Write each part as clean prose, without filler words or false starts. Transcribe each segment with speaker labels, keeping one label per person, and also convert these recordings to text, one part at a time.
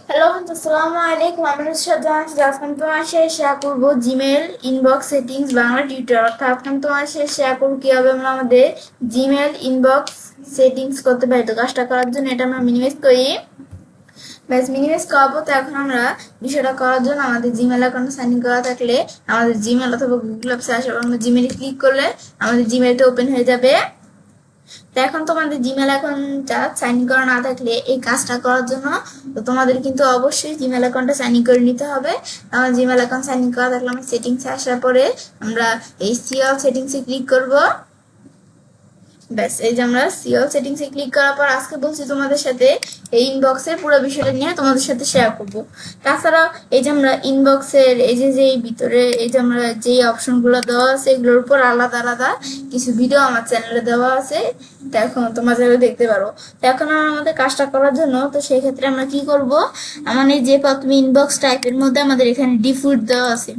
Speaker 1: Hello আসসালামু আলাইকুম। আমি নুসরাত জাহান আজকে আমি তোমার সাথে শেয়ার করবো Gmail inbox settings Bangla tutor. অর্থাৎ আজকে আমি তোমার সাথে শেয়ার করবো কিভাবে আমরা আমাদের জিমেল ইনবক্স সেটিংস করতে পারি। তো কাজটা করার জন্য এটা আমরা মিনিমাইজ করি। ব্যাস মিনিমাইজ করবো। তো এখন আমরা বিষয়টা করার জন্য আমাদের জিমেল অ্যাকাউন্ট সাইন ইন করা থাকলে আমাদের জিমেল অথবা গুগল অ্যাপসে আসার আমরা জিমেলে ক্লিক করলে আমাদের জিমেলটা ওপেন হয়ে যাবে। তো এখন তোমাদের জিমেল অ্যাকাউন্টটা সাইন ইন করা না থাকলে এই কাজটা করার জন্য তো তোমাদের কিন্তু অবশ্যই জিমেল অ্যাকাউন্টটা সাইন ইন করে নিতে হবে। আমার জিমেল অ্যাকাউন্ট সাইন ইন করা থাকলে আমরা সেটিংসে আসার পরে আমরা এই সিওল সেটিংসে ক্লিক করব। ব্যাস এই যে আমরা সিওল সেটিংসে ক্লিক করার পর আজকে বলছি তোমাদের সাথে এই ইনবক্সের পুরো বিষয়টা নিয়ে তোমাদের সাথে শেয়ার করব। তাছাড়া এই যে আমরা ইনবক্সের এই যে ভিতরে এই যে আমরা যেই অপশনগুলো দেওয়া আছে এগুলোর উপর আলাদা আলাদা কিছু ভিডিও আমার চ্যানেলে দেওয়া আছে। তো এখন তোমরা চ্যানেলে দেখতে পারো। তো এখন আমাদের কাজটা করার জন্য তো সেই ক্ষেত্রে আমরা কি করব, আমাদের যে প্রথমে ইনবক্স টাইপের মধ্যে আমাদের এখানে ডিফল্ট দেওয়া আছে।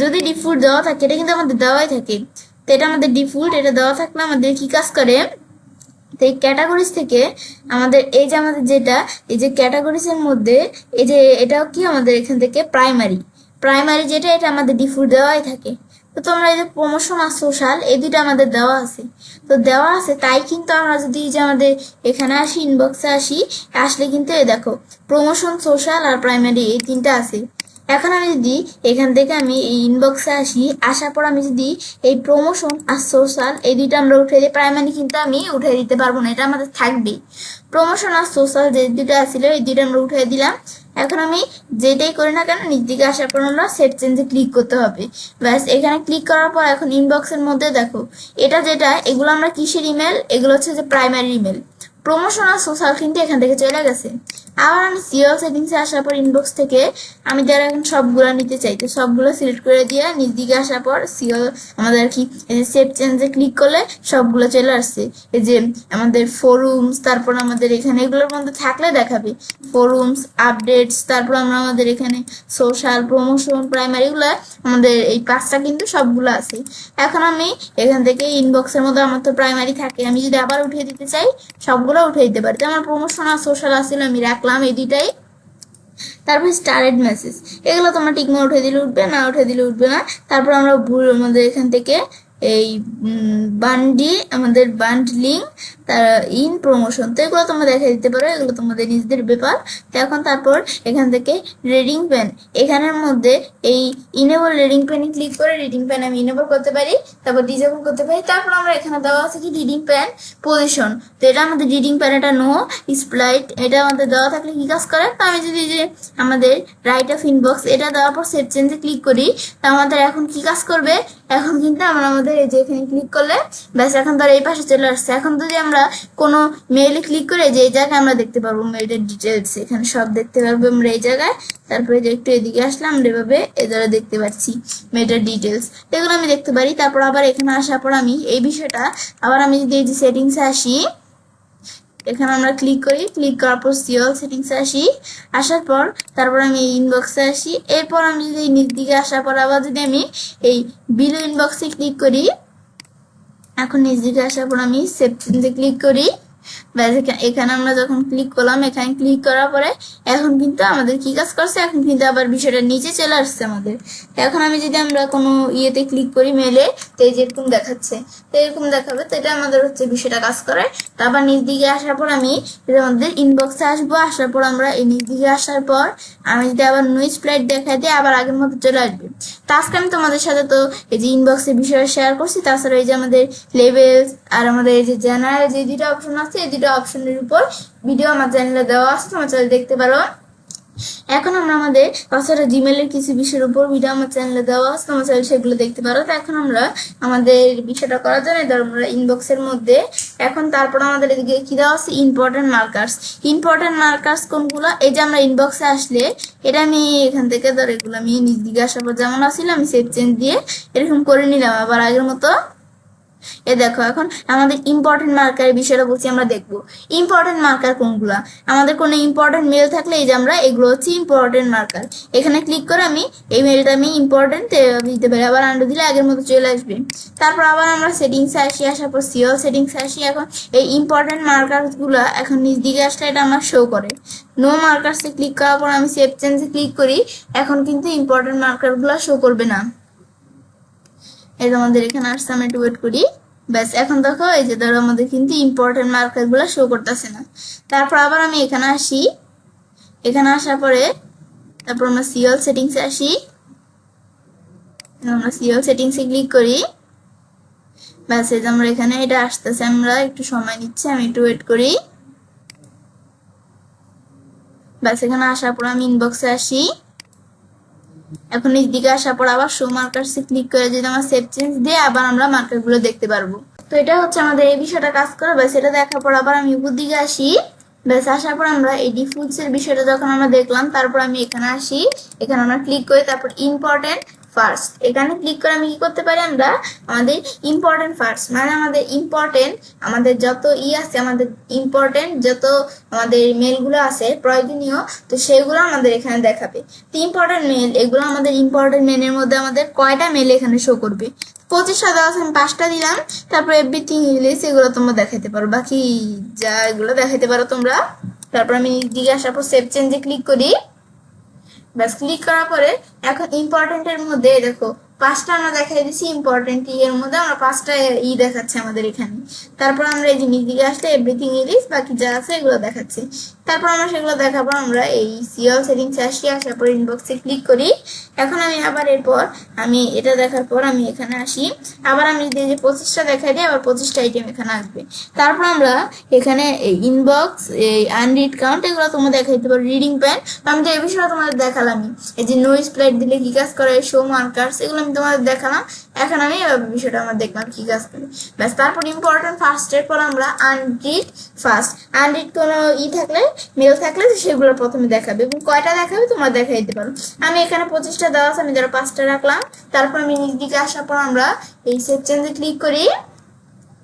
Speaker 1: যদি ডিফল্ট দেওয়া থাকে এটা কিন্তু আমাদের দেওয়াই থাকে। তো এটা আমাদের ডিফল্ট, এটা দেওয়া থাকলে আমাদের কি কাজ করে, তো এই ক্যাটাগরিজ থেকে আমাদের এই যে আমাদের যেটা এই যে ক্যাটাগরিজ এর মধ্যে এই যে এটাও কি আমাদের এখান থেকে প্রাইমারি প্রাইমারি যেটা এটা আমাদের ডিফল্ট দেওয়াই থাকে। তো তোমরা এই যে প্রমোশন আর সোশ্যাল এই দুটো আমাদের দেওয়া আছে। তো দেওয়া আছে তাই কিন্তু আমরা যদি এই যে আমাদের এখানে আসি ইনবক্সে আসলে কিন্তু এই দেখো প্রমোশন সোশ্যাল আর প্রাইমারি এই তিনটা আছে। এখন আমি যদি এখান থেকে আমি এই ইনবক্সে আসার পর আমি যদি এই প্রমোশন আর সোশ্যাল এই দুইটা আমরা উঠে দিই, প্রাইমারি কিন্তু আমি উঠে দিতে পারবো না, এটা আমাদের থাকবেই। প্রমোশন আর সোশ্যাল যে দুইটা ছিল এই দুইটা আমরা উঠে দিলাম। এখন আমি যেটাই করি না কেন নিচ দিকে আসার পর আমরা সেট চেঞ্জে ক্লিক করতে হবে। ব্যাস এখানে ক্লিক করার পর এখন ইনবক্সের মধ্যে দেখো এটা যেটা এগুলো আমরা কিসের ইমেল, এগুলো হচ্ছে যে প্রাইমারি ইমেল। প্রমোশন আর সোশ্যাল কিন্তু এখান থেকে চলে গেছে। আবার আমি সিওল সেটিংসে আসার পর ইনবক্স থেকে আমি যারা এখন সবগুলো নিতে চাই তো সবগুলো সিলেক্ট করে দিয়ে নিচ দিকে আসার পর সিওল আমাদের কি এই যে সেভ চেঞ্জে ক্লিক করলে সবগুলো চলে আসছে। এই যে আমাদের ফোরুমস, তারপর আমাদের এখানে এগুলোর মধ্যে থাকলে দেখাবে ফোরুমস, আপডেটস, তারপর আমরা আমাদের এখানে সোশ্যাল, প্রমোশন, প্রাইমারি এগুলো আমাদের এই পাঁচটা কিন্তু সবগুলো আছে। এখন আমি এখান থেকে ইনবক্সের মধ্যে আমার তো প্রাইমারি থাকে, আমি যদি আবার উঠিয়ে দিতে চাই সবগুলো উঠিয়ে দিতে পারি। তো আমার প্রমোশন আর সোশ্যাল আসছিল আমি রাখলাম এই দুইটাই। তারপর স্টারেড মেসেজ এগুলো তোমরা টিকমা উঠে দিলে উঠবে, না উঠে দিলে উঠবে না। তারপর আমরা আমাদের এখান থেকে এই আমাদের বান্ডলিং তার ইন প্রমোশন তো এগুলো তোমরা দেখে দিতে পারো, এগুলো তোমাদের নিজেদের ব্যাপার। তো এখন তারপর এখান থেকে রিডিং পেন এখানের মধ্যে এই ইনেবল রিডিং পেনে ক্লিক করে রিডিং পেন আমি ইনেবল করতে পারি, তারপর ডিসেবল করতে পারি। তারপর আমরা এখানে দেওয়া আছে কি রিডিং পেন পজিশন, তো এটা আমাদের রিডিং পেন, এটা নো স্প্লাইট এটা আমাদের দেওয়া থাকলে কি কাজ করে, তো আমি যদি যে আমাদের রাইট অফ ইনবক্স এটা দেওয়ার পর সেভ চেঞ্জে ক্লিক করি তা আমাদের এখন কি কাজ করবে, এখন কিন্তু আমরা আমাদের এই যে এখানে ক্লিক করলে ব্যাস এখন ধর এই পাশে চলে আসছে। এখন যদি আমরা কোনো মেইলে ক্লিক করে যে এই জায়গায় আমরা দেখতে পারবো মেইলের ডিটেলস, এখানে সব দেখতে পারবো আমরা এই জায়গায়। তারপরে যে একটু এদিকে আসলাম আমরা এভাবে এ দ্বারা দেখতে পাচ্ছি মেইলের ডিটেলস, এগুলো আমি দেখতে পারি। তারপর আবার এখানে আসার পর আমি এই বিষয়টা আবার আমি যদি এই যে সেটিংসে আসি এখানে আমরা ক্লিক করি, ক্লিক করার পর সিওল সেটিংসে আসার পর তারপর আমি ইনবক্সে আসি। এরপর আমি যদি নিচ দিকে আসার পর আবার যদি আমি এই বিলো ইনবক্সে ক্লিক করি, এখন নিচ দিকে আসার পর আমি সেভ চেঞ্জে ক্লিক করি। ব্যাস এখানে আমরা যখন ক্লিক করলাম এখানে ক্লিক করার পরে এখন কিন্তু আমাদের কি কাজ করছে, এখন কিন্তু আবার বিষয়টা নিচে চলে আসছে আমাদের। এখন আমি যদি আমরা কোনো ইয়েতে ক্লিক করি মেলে তো এই যেরকম দেখাচ্ছে, তো এরকম দেখাবে। তো এটা আমাদের হচ্ছে বিষয়টা কাজ করে। তারপর নিচ দিকে আসার পর আমি আমাদের ইনবক্সে আসবো, আসার পর আমরা এই নিচ দিকে আসার পর আমি যদি আবার নয়েজ প্লেট দেখাই দিই আবার আগের মতো চলে আসবে। তো আজকে আমি তোমাদের সাথে তো এই যে ইনবক্সের বিষয়ে শেয়ার করছি, তাছাড়া এই যে আমাদের লেভেলস আর আমাদের এই যে জেনারেল যে দুটো অপশন আছে এই দুটো অপশনের উপর ভিডিও আমার চ্যানেলে দেওয়া আছে, তোমার চ্যানেলে দেখতে পারো। এখন আমরা আমাদের তাছাড়া জিমেলের কিছু বিষয়ের উপর ভিডিও আমার চ্যানেলে দেওয়া আছে, তোমার চ্যানেলে সেগুলো দেখতে পারো। তো এখন আমরা আমাদের বিষয়টা করার জন্য ধরো আমরা ইনবক্সের মধ্যে এখন তারপর আমাদের এদিকে কি দেওয়া আছে ইম্পর্টেন্ট মার্কার্স। ইম্পর্টেন্ট মার্কার্স কোনগুলো, এই যে আমরা ইনবক্সে আসলে এটা আমি এখান থেকে ধরো এগুলো আমি নিজ দিকে আসার পর যেমন আসছিল আমি সেভ চেঞ্জ দিয়ে এরকম করে নিলাম আবার আগের মতো। এ দেখো এখন আমাদের ইম্পর্টেন্ট মার্কারের বিষয়টা বলছি আমরা দেখবো ইম্পর্টেন্ট মার্কার কোনগুলা। আমাদের কোনো ইম্পর্টেন্ট মেল থাকলে এই যে আমরা এগুলো হচ্ছে ইম্পর্টেন্ট মার্কার। এখানে ক্লিক করে আমি এই মেলটা আমি ইম্পর্টেন্ট দিতে পারি, আবার আন্ডার দিলে আগের মতো চলে আসবে। তারপর আবার আমরা সেটিংসে আসি, আসার পর সিওল সেটিংসে আসি। এখন এই ইম্পর্টেন্ট মার্কারগুলো এখন নিচ দিকে আসলে এটা আমার শো করে। নো মার্কার্সে ক্লিক করার পর আমি সেভ চেঞ্জে ক্লিক করি, এখন কিন্তু ইম্পর্টেন্ট মার্কারগুলো শো করবে না। এই যে আমাদের এখানে আসছে, আমি একটু ওয়েট করি। ব্যাস এখন দেখো এই যে ধরো আমাদের কিন্তু ইম্পর্টেন্ট মার্কারগুলো শো করতেছে না। তারপর আবার আমি এখানে আসি, এখানে আসার পরে তারপর আমরা সিওল সেটিংসে আসি, আমরা সিওল সেটিংসে ক্লিক করি। ব্যাস এই যে আমরা এখানে এটা আসতেছে, আমরা একটু সময় নিচ্ছি, আমি একটু ওয়েট করি। ব্যাস এখানে আসার পর আমি ইনবক্সে আসি। এখন এই দিকে আসার পর আবার শো মার্কারসে ক্লিক করে যদি আমরা সেভ চেঞ্জ দিয়ে আবার আমরা মার্কারগুলো দেখতে পারবো। তো এটা হচ্ছে আমাদের এই বিষয়টা কাজ করে। ব্যাস এটা দেখার পর আবার আমি উপর দিকে আসি। ব্যাস আসার পর আমরা এই ডিফুলস এর বিষয়টা যখন আমরা দেখলাম, তারপর আমি এখানে আসি, এখানে আমরা ক্লিক করি, তারপর ইম্পর্টেন্ট ফার্স্ট এখানে ক্লিক করে আমি কি করতে পারি, আমরা আমাদের ইম্পর্টেন্ট ফার্স্ট মানে আমাদের ইম্পর্টেন্ট আমাদের যত আছে, আমাদের ইম্পর্টেন্ট যত আমাদের মেলগুলো আছে প্রয়োজনীয়, তো সেগুলো আমাদের এখানে দেখাবে। তো ইম্পর্টেন্ট মেল, এগুলো আমাদের ইম্পর্টেন্ট মেলের মধ্যে আমাদের কয়টা মেল এখানে শো করবে। 25টা দেওয়া আছে, আমি 5টা দিলাম। তারপর এভরিথিং ইংলিশ এগুলো তোমরা দেখাইতে পারো, বাকি যা এগুলো দেখাইতে পারো তোমরা। তারপর আমি দিকে আসার পর সেভ চেঞ্জে ক্লিক করি। ব্যাস ক্লিক করার পরে এখন ইম্পর্টেন্টের মধ্যে দেখো 5টা আমরা দেখাই দিচ্ছি, ইম্পর্টেন্ট এর মধ্যে আমরা 5টা দেখাচ্ছে আমাদের এখানে। তারপর আমরা এই জিনিস দিকে আসলে এভরিথিং ইংলিশ বাকি যা আছে এগুলো দেখাচ্ছে। তারপর আমরা সেগুলো দেখার পর আমরা এই সিওল সেটিংসে আসি, আসার পর ইনবক্সে ক্লিক করি। এখন আমি আবার এরপর আমি এটা দেখার পর আমি এখানে আসি, আবার আমি যদি যে 25টা দেখাই দিই, আবার 25টা আইটেম এখানে আসবে। তারপর আমরা এখানে এই ইনবক্স, এই আনরিড কাউন্ট এগুলো তোমরা দেখাইতে পারো, রিডিং প্যান। আমি তো এই বিষয়ে তোমাদের দেখালামই, এই যে নো স্প্লাইট দিলে কি কাজ করে, শো মার্কার্স এগুলো আমি তোমাদের দেখালাম। এখন আমি বিষয়টা আমরা দেখলাম কি কাজ করে। ব্যাস তারপর ইম্পর্টেন্ট ফার্স্টের পর আমরা আনরিড ফার্স্ট, আনরিড কোনো থাকলে মেল থাকলে সেগুলো প্রথমে দেখাবে এবং কয়টা দেখাবে তোমরা দেখাই দিতে পারো। আমি এখানে 25টা দেওয়া আছে, আমি ধরো 5টা রাখলাম। তারপর আমি নিচ দিকে আসার পর আমরা এই সেভ চেঞ্জে ক্লিক করি।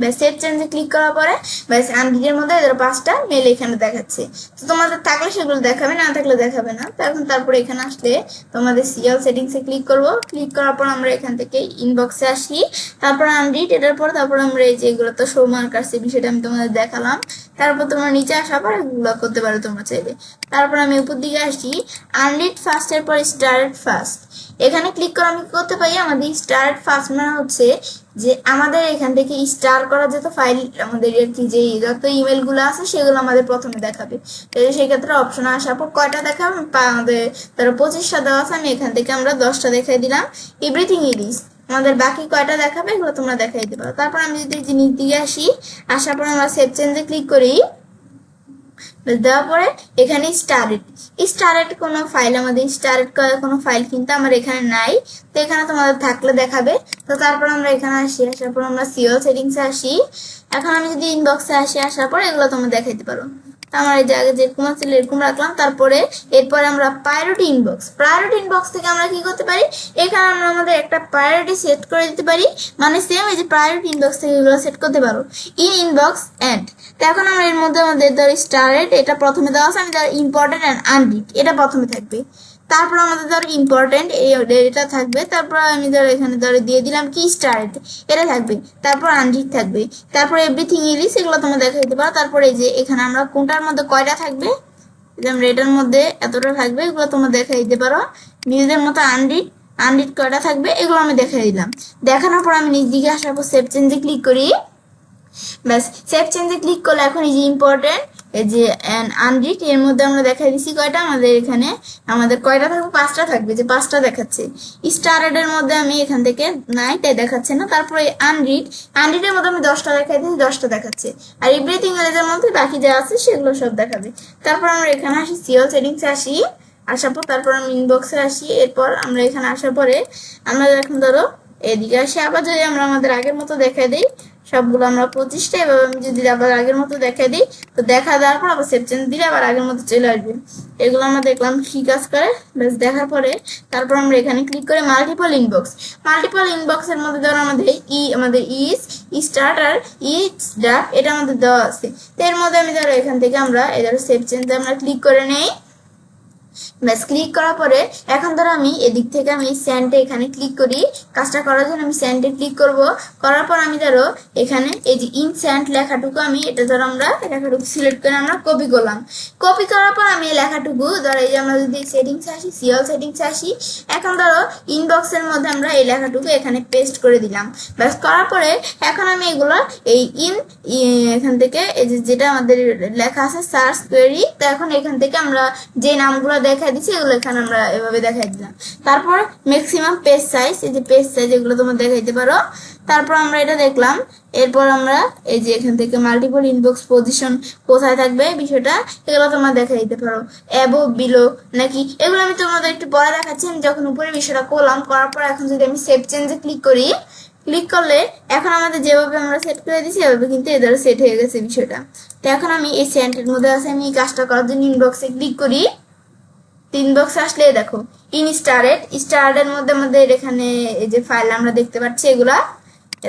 Speaker 1: ব্যাস সেভ চেঞ্জে ক্লিক করার পরে ব্যাস আনরিডের মধ্যে 5টা মেল এখানে দেখাচ্ছে। তো তোমাদের থাকলে সেগুলো দেখাবে, না থাকলে দেখাবে না। তো এখন তারপরে এখানে আসলে তোমাদের সিওল সেটিংসে ক্লিক করব। ক্লিক করার পর আমরা এখান থেকে ইনবক্সে আসি, তারপর আনরিড এটার পর তারপর আমরা এই যে এগুলো তো শো মার্কার্স এই বিষয়টা আমি তোমাদের দেখালাম। তারপর তোমরা নিচে আসার পর এগুলো করতে পারো তোমরা চাইলে। তারপর আমি উপর দিকে আসি, আনরিড ফার্স্টের পর স্টার্ট ফার্স্ট এখানে ক্লিক করে আমি করতে পারি। আমাদের স্টার্ট ফার্স্ট মানে হচ্ছে যে আমাদের এখান থেকে স্টার করা যত ফাইল আমাদের আর কি যে যত ইমেল গুলো আছে সেগুলো আমাদের প্রথমে দেখাবে। সেক্ষেত্রে অপশন আসার পর কয়টা দেখাবে আমাদের ধরো 25টা দেওয়া আছে, আমি এখান থেকে আমরা 10টা দেখাই দিলাম। এভরিথিং ইজ আমাদের বাকি কয়টা দেখাবে এগুলো তোমরা দেখাই দিতে পারো। তারপর আমি যদি জিনিস দিয়ে আসি, আসার পর আমরা সেভ চেঞ্জে ক্লিক করি। দেওয়ার পরে এখানে স্টারেট কোনো ফাইল, আমাদের স্টারেট করা কোনো ফাইল কিন্তু আমার এখানে নাই। তো এখানে তোমাদের থাকলে দেখাবে। তো তারপর আমরা এখানে আসি, আসার পর আমরা সিওল সেটিংসে আসি। এখন আমি যদি ইনবক্সে আসি, আসার পর এগুলো তোমরা দেখাইতে পারো। আমার এই যে আগে যেরকম ছিল এরকম রাখলাম। তারপরে এরপরে আমরা প্রায়োরিটি ইনবক্স থেকে আমরা কি করতে পারি, এখানে আমরা আমাদের একটা প্রায়োরিটি সেট করে দিতে পারি। মানে সেম এই যে প্রায়োরিটি ইনবক্স থেকে এগুলো সেট করতে পারো ইন ইনবক্স এন্ড। তো এখন আমরা এর মধ্যে আমাদের ধরো স্টারেট এটা প্রথমে দেওয়া আছে, আমি ধরো ইম্পর্টেন্ট অ্যান্ড আনরিড এটা প্রথমে থাকবে। তারপর আমাদের ধরো ইম্পর্টেন্ট এটা থাকবে। তারপর আমি ধরো এখানে ধরো দিয়ে দিলাম কি স্টারেট এটা থাকবে। তারপর আনরিড থাকবে। তারপর এভরিথিং ইংলিশ এগুলো তোমরা দেখা দিতে পারো। তারপরে এই যে এখানে আমরা কোনটার মধ্যে কয়টা থাকবে, আমরা এটার মধ্যে এতটা থাকবে এগুলো তোমরা দেখা দিতে পারো। নিজেদের মতো আনরিড কয়টা থাকবে এগুলো আমি দেখাই দিলাম। দেখানোর পর আমি নিজ দিকে আসার পর সেভ চেঞ্জে ক্লিক করি। ব্যাস সেভ চেঞ্জে ক্লিক করলে এখন এই যে ইম্পর্টেন্ট এই যে আনরিড এর মধ্যে আমরা দেখাই দিচ্ছি কয়টা আমাদের এখানে, আমাদের কয়টা থাকবে 5টা থাকবে, যে 5টা দেখাচ্ছে। স্টারেড এর মধ্যে আমি এখান থেকে নাই তাই দেখাচ্ছে না। তারপরে আনরিড এর মধ্যে আমি 10টা দেখাই দিচ্ছি, 10টা দেখাচ্ছে। আর এভরিথিং এর মধ্যে বাকি যা আছে সেগুলো সব দেখাবে। তারপর আমরা এখানে আসি সিওল সেটিংসে আসি, আসার পর তারপর আমি ইনবক্সে আসি। এরপর আমরা এখানে আসার পরে আমরা এখন ধরো এদিকে আসি, আবার যদি আমরা আমাদের আগের মতো দেখাই দিই সবগুলো আমরা 25টা। এভাবে আমি যদি আবার আগের মতো দেখা দিই, তো দেখা দেওয়ার পর আবার সেভ চেঞ্জ দিলে আবার আগের মতো চলে আসবে। এগুলো আমরা দেখলাম কি কাজ করে। ব্যাস দেখার পরে তারপর আমরা এখানে ক্লিক করে মাল্টিপল ইনবক্সের মধ্যে ধরো আমাদের ইজ স্টার্ট আর ইজ ড্রাফট এটা আমাদের দেওয়া আছে। তো এর মধ্যে আমি ধরো এখান থেকে আমরা ধরো সেভ চেঞ্জ আমরা ক্লিক করে নেই। ব্যাস ক্লিক করার পরে এখন ধরো আমি এদিক থেকে আমি স্যান্ডে এখানে ক্লিক করি। কাজটা করার জন্য আমি স্যান্ডে ক্লিক করব। করার পর আমি ধরো এখানে এই যে ইন স্যান্ড লেখাটুকু আমি এটা ধরো আমরা লেখাটুকু সিলেক্ট করে আমরা কপি করলাম। কপি করার পর আমি এই লেখাটুকু ধরো এই যে আমরা যদি সেটিংস আসি, সিএল সেটিংস আসি, এখন ধরো ইনবক্সের মধ্যে আমরা এই লেখাটুকু এখানে পেস্ট করে দিলাম। ব্যাস করার পরে এখন আমি এগুলো এই এখান থেকে এই যে যেটা আমাদের লেখা আছে সার্চ কোয়েরি, তো এখন এখান থেকে আমরা যে নামগুলো দেখাই দিচ্ছি এগুলো এখানে আমরা এভাবে দেখাই দিলাম। তারপর ম্যাক্সিমাম পেজ সাইজ, এই যে পেজ সাইজ এগুলো তোমরা দেখাইতে পারো। তারপর আমরা এটা দেখলাম। এরপর আমরা এই যে এখান থেকে মাল্টিপল ইনবক্স পজিশন কোথায় থাকবে বিষয়টা এগুলো তোমরা দেখাই দিতে পারো, অ্যাবো বিলো নাকি, এগুলো আমি তোমাদের একটু পরে দেখাচ্ছি। আমি যখন উপরে বিষয়টা করলাম, করার পর এখন যদি আমি সেভ চেঞ্জে ক্লিক করি, ক্লিক করলে এখন আমাদের যেভাবে আমরা সেট করে দিচ্ছি এভাবে কিন্তু এদের সেট হয়ে গেছে বিষয়টা। তো এখন আমি এই সেন্টের মধ্যে আছে, আমি এই কাজটা করার জন্য ইনবক্সে ক্লিক করি। ইনবক্সে আসলে দেখো স্টারের মধ্যে আমাদের এখানে এই যে ফাইল আমরা দেখতে পাচ্ছি এগুলা,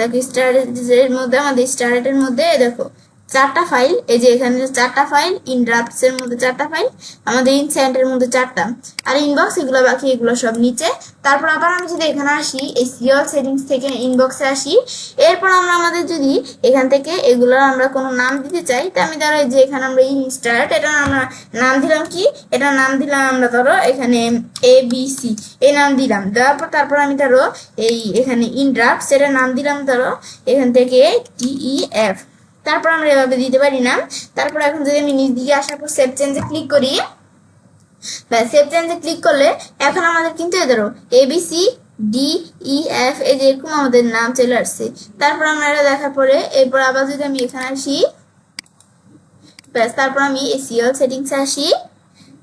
Speaker 1: দেখো স্টারের মধ্যে আমাদের স্টারের মধ্যে দেখো 4টা ফাইল, এই যে এখানে 4টা ফাইল, ইন ড্রাফটস এর মধ্যে 4টা ফাইল, আমাদের ইনস্যান্টের মধ্যে 4টা, আর ইনবক্স এগুলো বাকি এগুলো সব নিচে। তারপর আবার আমি যদি এখানে আসি এই সিএল সেটিংস থেকে ইনবক্সে আসি, এরপর আমরা আমাদের যদি এখান থেকে এগুলোর আমরা কোনো নাম দিতে চাই, তো আমি ধরো যে এখানে আমরা ইনস্টার্ট এটা আমরা নাম দিলাম কি, এটা নাম দিলাম আমরা ধরো এখানে ABC এই নাম দিলাম। দেওয়ার পর তারপর আমি ধরো এই এখানে ইন ড্রাফট সেটা নাম দিলাম ধরো এখান থেকে TEF। তারপর আমরা এভাবে দিতে পারি না। তারপর এখন যদি আমি নিচ দিকে আসার পর সেভ চেঞ্জে ক্লিক করি, বা সেভ চেঞ্জে ক্লিক করলে এখন আমাদের কিন্তু ধরো ABCDEF এই যে এরকম আমাদের নাম চলে আসছে। তারপর আমরা এটা দেখার পরে এরপর আবার যদি আমি এখানে আসি, ব্যাস তারপর আমি এই সিএল সেটিংসে আসি।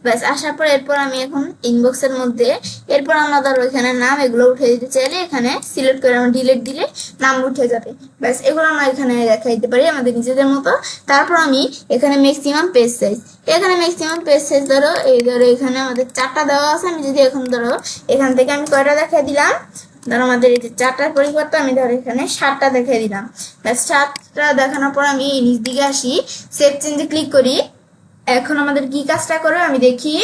Speaker 1: ব্যাস আসার পর এরপর আমি এখন ইনবক্সের মধ্যে এরপর আমরা ধরো এখানে নাম এগুলো উঠে দিতে চাইলে এখানে সিলেক্ট করে আমরা ডিলিট দিলে নাম উঠে যাবে। ব্যাস এগুলো আমরা এখানে দেখা দিতে পারি আমাদের নিজেদের মতো। তারপর আমি এখানে ম্যাক্সিমাম পেজ সাইজ, এখানে ম্যাক্সিমাম পেজ সাইজ ধরো এই ধরো এখানে আমাদের 4টা দেওয়া আছে। আমি যদি এখন ধরো এখান থেকে আমি কয়টা দেখা দিলাম, ধরো আমাদের এই যে 4টার পরিবর্তে আমি ধরো এখানে 7টা দেখিয়ে দিলাম। ব্যাস 7টা দেখানোর পর আমি নিচ দিকে আসি, সেভ চেঞ্জে ক্লিক করি। এখন আমাদের কি কাজটা করে আমি দেখি।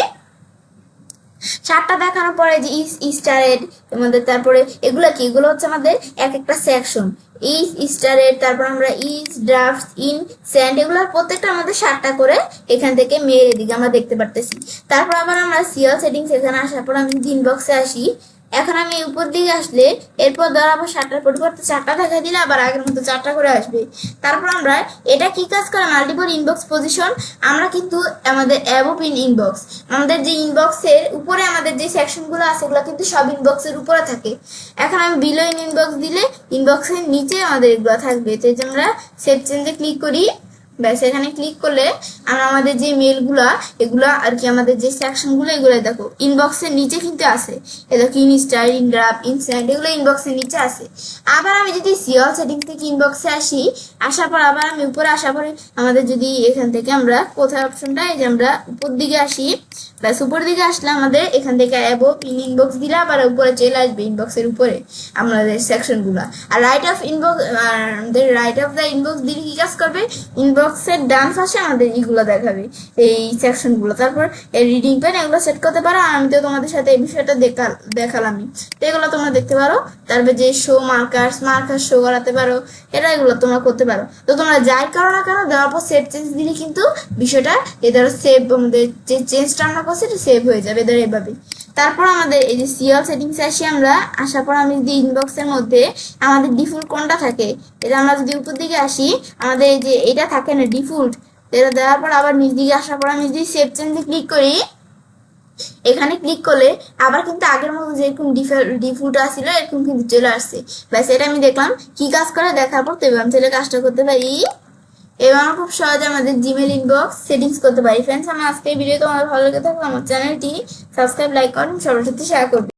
Speaker 1: 7টা দেখানোর পরে যে স্টারেড আমাদের, তারপরে এগুলো কি, এগুলো হচ্ছে আমাদের এক একটা সেকশন, স্টারেড, তারপর আমরা ড্রাফট, ইন স্যান্ড, এগুলোর প্রত্যেকটা আমাদের 7টা করে এখান থেকে মেয়ের দিকে আমরা দেখতে পারতেছি। তারপর আবার আমরা সিএল সেটিংস এখানে আসার পর আমি ইনবক্সে আসি। এখন আমি উপর দিকে আসলে এরপর ধর আবার 7টার পরিবর্তে 4টা দেখা দিলে আবার আগের মতো 4টা করে আসবে। তারপর আমরা এটা কি কাজ করে মাল্টিপল ইনবক্স পজিশন, আমরা কিন্তু আমাদের অ্যাবভ ইন ইনবক্স আমাদের যে ইনবক্সের উপরে আমাদের যে সেকশনগুলো আছে এগুলো কিন্তু সব ইনবক্সের উপরে থাকে। এখন আমি বিলো ইন ইনবক্স দিলে ইনবক্সের নিচে আমাদের এগুলো থাকবে। তো আমরা সেভ চেঞ্জে ক্লিক করি। ব্যাস এখানে ক্লিক করলে আমরা আমাদের যে মেলগুলা এগুলো আর কি আমাদের যে সেকশনগুলো এগুলো দেখো ইনবক্সের নিচে কিন্তু আছে। এ দেখো ইনস্টার, ইনড্রাফট, ইনস্যান্ড এগুলো ইনবক্সের নিচে আছে। আবার আমি যদি সিএল সেটিংস থেকে ইনবক্সে আসি, আসার পর আবার আমি উপরে আসার পরে আমাদের যদি এখান থেকে আমরা কোথায় অপশনটা এই যে আমরা উপর দিকে আসি, ব্যাস উপর দিকে আসলে আমাদের এখান থেকে অ্যাবভ ইন ইনবক্স দিলে আবার উপরে চলে আসবে ইনবক্সের উপরে আমাদের সেকশনগুলো। আর রাইট অফ ইনবক্স আমাদের রাইট অফ দ্য ইনবক্স দিলে কি কাজ করবে, ইনবক্সের ডান পাশে আমাদের এইগুলো দেখাবে এই সেকশনগুলো। তারপর এই রিডিং পেন এগুলো সেট করতে পারো। আমি তো তোমাদের সাথে এই বিষয়টা দেখালামই, তো এগুলো তোমরা দেখতে পারো। তারপর যে শো মার্কার শো করাতে পারো, এগুলো তোমরা করতে পারো। তো তোমরা যাই করো না কেন দেওয়ার পর সেভ চেঞ্জ দিলে কিন্তু বিষয়টা এদের সেভ আমাদের যে চেঞ্জটা আমরা করছি এটা সেভ হয়ে যাবে এদের এভাবে। তারপর আমাদের এই যে সিএল সেটিংস আসি, আমরা আসার পর আমি যদি ইনবক্সের মধ্যে আমাদের ডিফল্ট কোনটা থাকে এটা আমরা যদি উপর দিকে আসি, আমাদের এই যে এটা থাকে না ডিফল্ট, এটা দেওয়ার পর আবার নিচ দিকে আসার পর আমি যদি সেভ চেঞ্জে ক্লিক করি, এখানে ক্লিক করলে আবার কিন্তু আগের মতো যেরকম ডিফল্ট আসছিল এরকম কিন্তু চলে আসছে। ব্যাস এটা আমি দেখলাম কি কাজ করে দেখার পর তো এবার আমি কাজটা করতে পারি। এবার আমরা খুব সহজে আমাদের জিমেল ইনবক্স সেটিংস করতে পারি। ফ্রেন্ডস, আমার আজকের ভিডিও তোমাদের ভালো লেগে থাকলে আমার চ্যানেলটি সাবস্ক্রাইব, লাইক করুন, সবার সাথে শেয়ার করবেন।